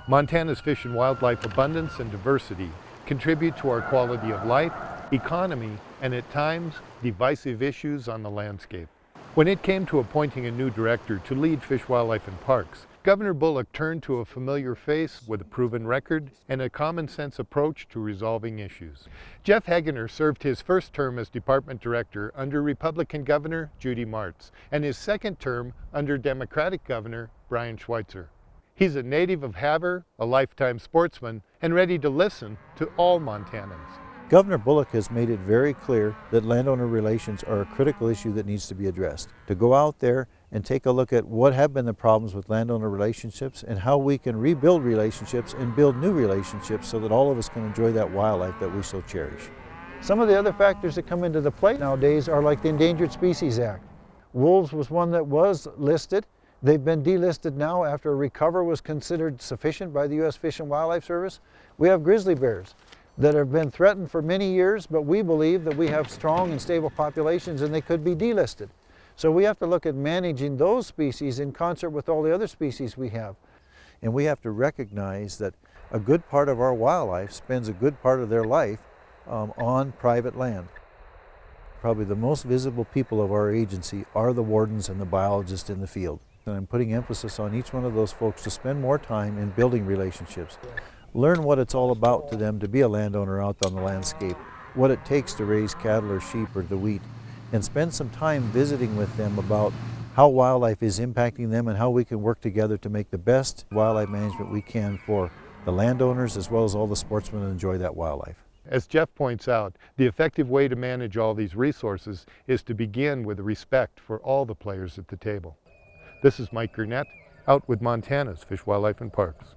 Montana's fish and wildlife abundance and diversity contribute to our quality of life, economy, and at times, divisive issues on the landscape. When it came to appointing a new director to lead Fish, Wildlife, and Parks, Governor Bullock turned to a familiar face with a proven record and a common-sense approach to resolving issues. Jeff Hagener served his first term as department director under Republican Governor Judy Martz and his second term under Democratic Governor Brian Schweitzer. He's a native of Havre, a lifetime sportsman, and ready to listen to all Montanans. Governor Bullock has made it very clear that landowner relations are a critical issue that needs to be addressed. To go out there and take a look at what have been the problems with landowner relationships and how we can rebuild relationships and build new relationships so that all of us can enjoy that wildlife that we so cherish. Some of the other factors that come into the play nowadays are like the Endangered Species Act. Wolves was one that was listed. They've been delisted now after a recover was considered sufficient by the U.S. Fish and Wildlife Service. We have grizzly bears that have been threatened for many years, but we believe that we have strong and stable populations and they could be delisted. So we have to look at managing those species in concert with all the other species we have. And we have to recognize that a good part of our wildlife spends a good part of their life on private land. Probably the most visible people of our agency are the wardens and the biologists in the field. And I'm putting emphasis on each one of those folks to spend more time in building relationships. Learn what it's all about to them to be a landowner out on the landscape, what it takes to raise cattle or sheep or to wheat, and spend some time visiting with them about how wildlife is impacting them and how we can work together to make the best wildlife management we can for the landowners as well as all the sportsmen that enjoy that wildlife. As Jeff points out, the effective way to manage all these resources is to begin with respect for all the players at the table. This is Mike Gurnett, out with Montana's Fish, Wildlife, and Parks.